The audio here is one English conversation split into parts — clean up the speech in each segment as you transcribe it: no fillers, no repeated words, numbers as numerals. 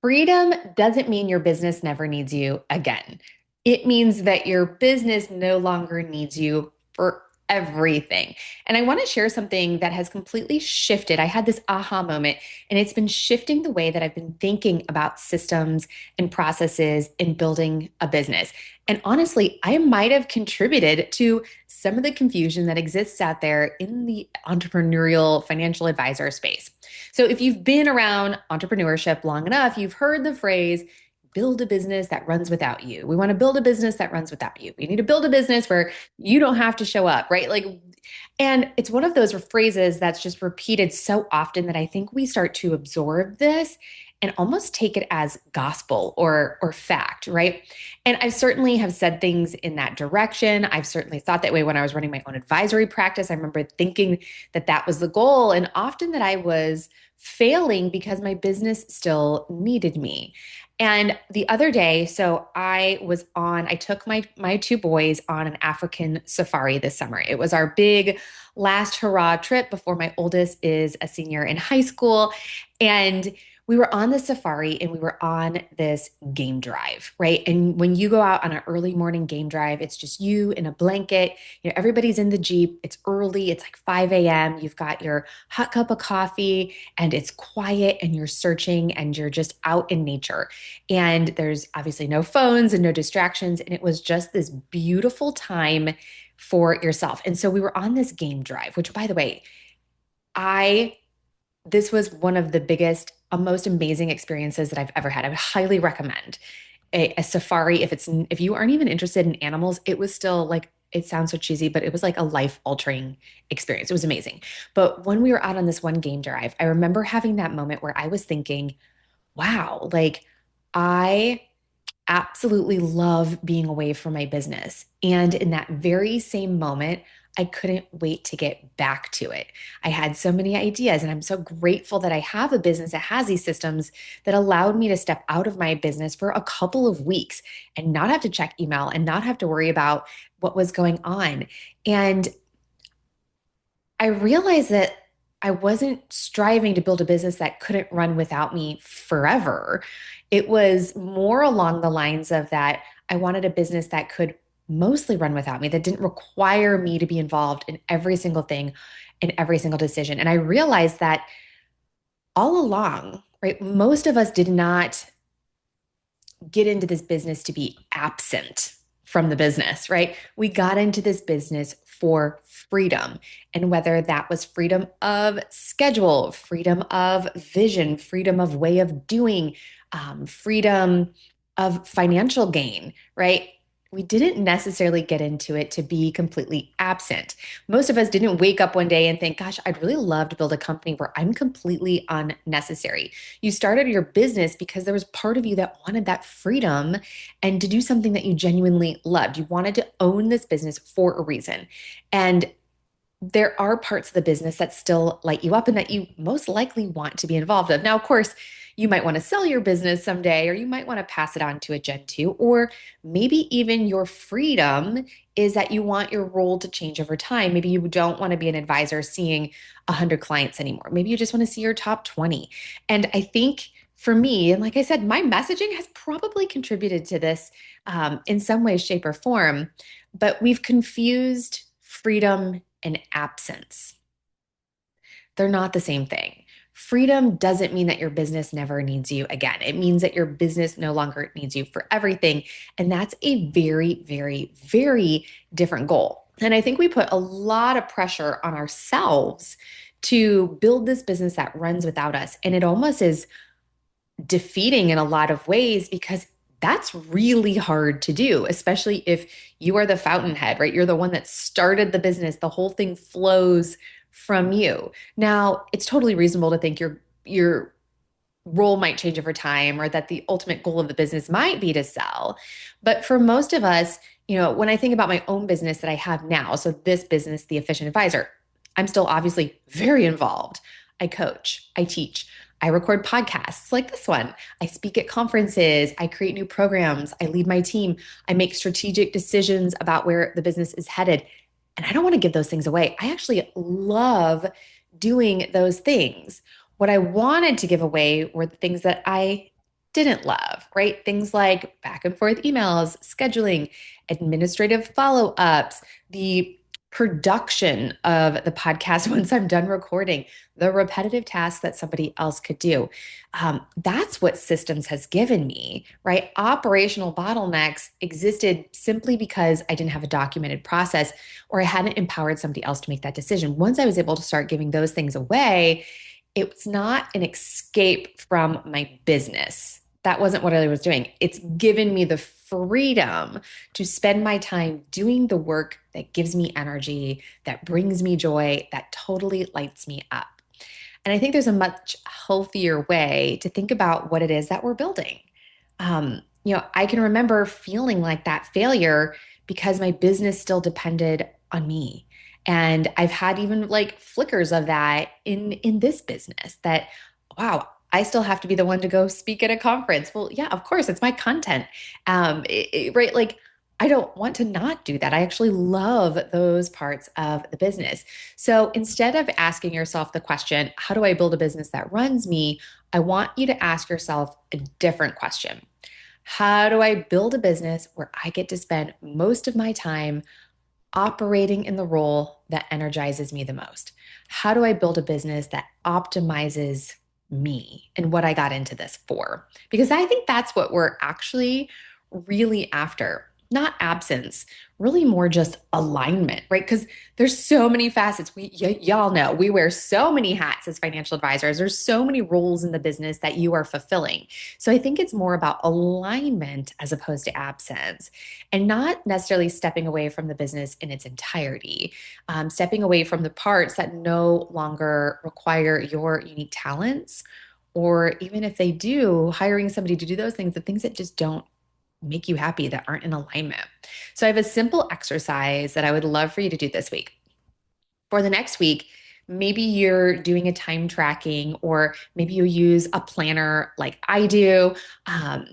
Freedom doesn't mean your business never needs you again. It means that your business no longer needs you for everything. And I want to share something that has completely shifted. I had this aha moment, and it's been shifting the way that I've been thinking about systems and processes in building a business. And honestly, I might have contributed to some of the confusion that exists out there in the entrepreneurial financial advisor space. So if you've been around entrepreneurship long enough, you've heard the phrase, build a business that runs without you. We want to build a business that runs without you. We need to build a business where you don't have to show up, right? And it's one of those phrases that's just repeated so often that I think we start to absorb this and almost take it as gospel or fact, right? And I certainly have said things in that direction. I've certainly thought that way when I was running my own advisory practice. I remember thinking that that was the goal, and often that I was failing because my business still needed me. And the other day, I took my two boys on an African safari this summer. It was our big last hurrah trip before my oldest is a senior in high school. And we were on the safari and we were on this game drive, right? And when you go out on an early morning game drive, it's just you in a blanket. Everybody's in the Jeep. It's early. It's like 5 a.m. You've got your hot cup of coffee and it's quiet and you're searching and you're just out in nature. And there's obviously no phones and no distractions. And it was just this beautiful time for yourself. And so we were on this game drive, which by the way, I this was one of the biggest, most amazing experiences that I've ever had. I would highly recommend a safari if you aren't even interested in animals. It was still like it sounds so cheesy, but it was like a life altering experience. It was amazing. But when we were out on this one game drive, I remember having that moment where I was thinking, wow, like I absolutely love being away from my business. And in that very same moment, I couldn't wait to get back to it. I had so many ideas, and I'm so grateful that I have a business that has these systems that allowed me to step out of my business for a couple of weeks and not have to check email and not have to worry about what was going on. And I realized that I wasn't striving to build a business that couldn't run without me forever. It was more along the lines of that I wanted a business that could mostly run without me, that didn't require me to be involved in every single thing, in every single decision. And I realized that all along, right, most of us did not get into this business to be absent from the business, right? We got into this business for freedom. And whether that was freedom of schedule, freedom of vision, freedom of way of doing, freedom of financial gain, right? We didn't necessarily get into it to be completely absent. Most of us didn't wake up one day and think, gosh, I'd really love to build a company where I'm completely unnecessary. You started your business because there was part of you that wanted that freedom and to do something that you genuinely loved. You wanted to own this business for a reason. And there are parts of the business that still light you up and that you most likely want to be involved in. Now, of course, you might want to sell your business someday, or you might want to pass it on to a Gen 2, or maybe even your freedom is that you want your role to change over time. Maybe you don't want to be an advisor seeing 100 clients anymore. Maybe you just want to see your top 20. And I think for me, and like I said, my messaging has probably contributed to this in some way, shape, or form, but we've confused freedom and absence. They're not the same thing. Freedom doesn't mean that your business never needs you again. It means that your business no longer needs you for everything. And that's a very, very, very different goal. And I think we put a lot of pressure on ourselves to build this business that runs without us. And it almost is defeating in a lot of ways because that's really hard to do, especially if you are the fountainhead, right? You're the one that started the business. The whole thing flows from you. Now, it's totally reasonable to think your role might change over time or that the ultimate goal of the business might be to sell. But for most of us, when I think about my own business that I have now, so this business, the Efficient Advisor, I'm still obviously very involved. I coach, I teach, I record podcasts like this one. I speak at conferences. I create new programs. I lead my team. I make strategic decisions about where the business is headed. And I don't want to give those things away. I actually love doing those things. What I wanted to give away were the things that I didn't love, right? Things like back and forth emails, scheduling, administrative follow ups, the production of the podcast once I'm done recording, the repetitive tasks that somebody else could do. That's what systems has given me, right? Operational bottlenecks existed simply because I didn't have a documented process or I hadn't empowered somebody else to make that decision. Once I was able to start giving those things away, it's not an escape from my business. That wasn't what I was doing. It's given me the freedom to spend my time doing the work that gives me energy, that brings me joy, that totally lights me up. And I think there's a much healthier way to think about what it is that we're building. I can remember feeling like that failure because my business still depended on me. And I've had even like flickers of that in this business that, wow, I still have to be the one to go speak at a conference. Well, yeah, of course, it's my content. Right? Like, I don't want to not do that. I actually love those parts of the business. So instead of asking yourself the question, how do I build a business that runs me? I want you to ask yourself a different question. How do I build a business where I get to spend most of my time operating in the role that energizes me the most? How do I build a business that optimizes me and what I got into this for? Because I think that's what we're actually really after. Not absence, really more just alignment, right? Because there's so many facets. Y'all know we wear so many hats as financial advisors. There's so many roles in the business that you are fulfilling. So I think it's more about alignment as opposed to absence, and not necessarily stepping away from the business in its entirety, stepping away from the parts that no longer require your unique talents, or even if they do, hiring somebody to do those things, the things that just don't make you happy, that aren't in alignment. So I have a simple exercise that I would love for you to do this week. For the next week, maybe you're doing a time tracking, or maybe you use a planner like I do. Um,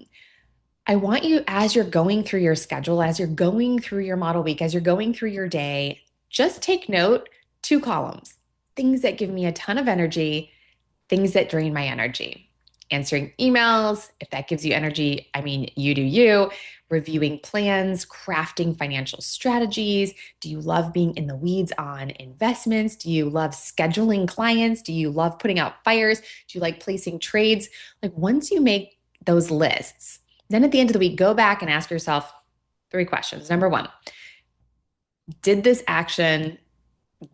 I want you, as you're going through your schedule, as you're going through your model week, as you're going through your day, just take note, two columns: things that give me a ton of energy, things that drain my energy. Answering emails, if that gives you energy, I mean, you do you. Reviewing plans, crafting financial strategies. Do you love being in the weeds on investments? Do you love scheduling clients? Do you love putting out fires? Do you like placing trades? Like, once you make those lists, then at the end of the week, go back and ask yourself three questions. Number one, did this action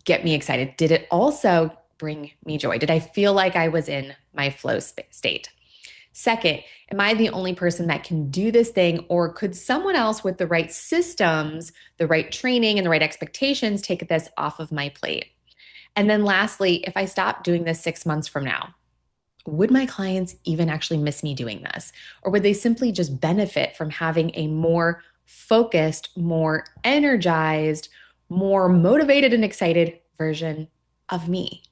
get me excited? Did it also bring me joy? Did I feel like I was in my flow state? Second, am I the only person that can do this thing, or could someone else with the right systems, the right training, and the right expectations take this off of my plate? And then lastly, if I stop doing this 6 months from now, would my clients even actually miss me doing this? Or would they simply just benefit from having a more focused, more energized, more motivated and excited version of me?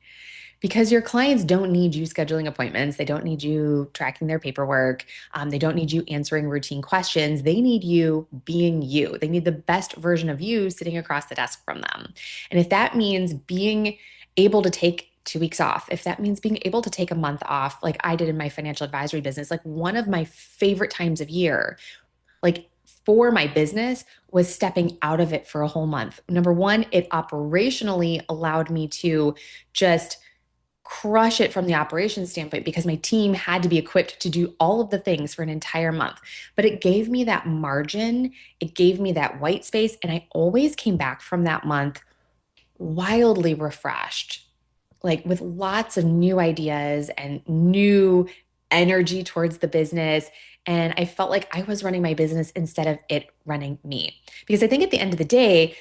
Because your clients don't need you scheduling appointments. They don't need you tracking their paperwork. They don't need you answering routine questions. They need you being you. They need the best version of you sitting across the desk from them. And if that means being able to take 2 weeks off, if that means being able to take a month off, like I did in my financial advisory business, like one of my favorite times of year, like for my business, was stepping out of it for a whole month. Number one, it operationally allowed me to just crush it from the operations standpoint because my team had to be equipped to do all of the things for an entire month. But it gave me that margin, it gave me that white space, and I always came back from that month wildly refreshed, like with lots of new ideas and new energy towards the business. And I felt like I was running my business instead of it running me. Because I think at the end of the day,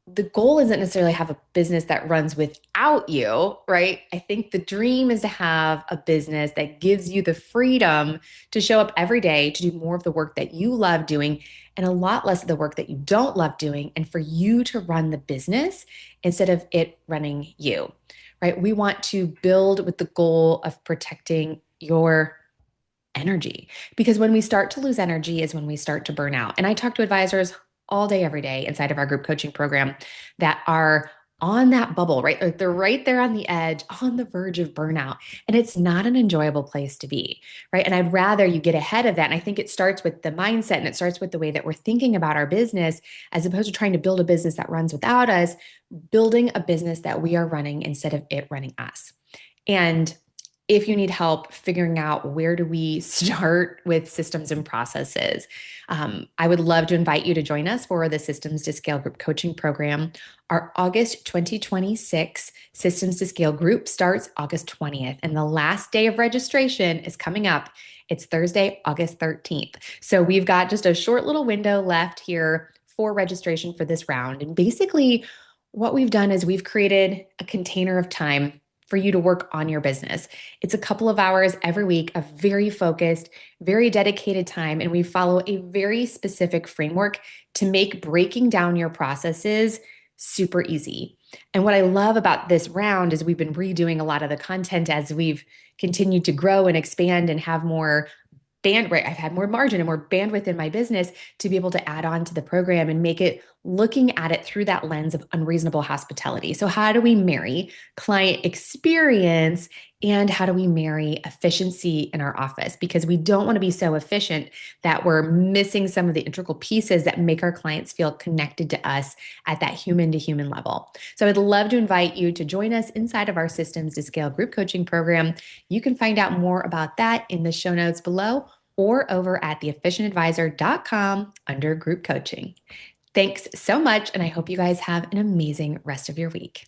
the goal isn't necessarily have a business that runs without you, right? I think the dream is to have a business that gives you the freedom to show up every day to do more of the work that you love doing and a lot less of the work that you don't love doing, and for you to run the business instead of it running you, right? We want to build with the goal of protecting your energy, because when we start to lose energy is when we start to burn out. And I talk to advisors all day, every day inside of our group coaching program that are on that bubble, right? Like they're right there on the edge, on the verge of burnout. And it's not an enjoyable place to be, right? And I'd rather you get ahead of that. And I think it starts with the mindset and it starts with the way that we're thinking about our business, as opposed to trying to build a business that runs without us, building a business that we are running instead of it running us. And if you need help figuring out where do we start with systems and processes, I would love to invite you to join us for the Systems to Scale group coaching program. Our August 2026 Systems to Scale group starts August 20th, and the last day of registration is coming up. It's Thursday, August 13th. So we've got just a short little window left here for registration for this round. And basically, what we've done is we've created a container of time for you to work on your business. It's a couple of hours every week of very focused, very dedicated time. And we follow a very specific framework to make breaking down your processes super easy. And what I love about this round is we've been redoing a lot of the content as we've continued to grow and expand and have more bandwidth. I've had more margin and more bandwidth in my business to be able to add on to the program and make it looking at it through that lens of unreasonable hospitality. So, how do we marry client experience and how do we marry efficiency in our office? Because we don't want to be so efficient that we're missing some of the integral pieces that make our clients feel connected to us at that human to human level. So, I'd love to invite you to join us inside of our Systems to Scale group coaching program. You can find out more about that in the show notes below or over at theefficientadvisor.com under group coaching. Thanks so much, and I hope you guys have an amazing rest of your week.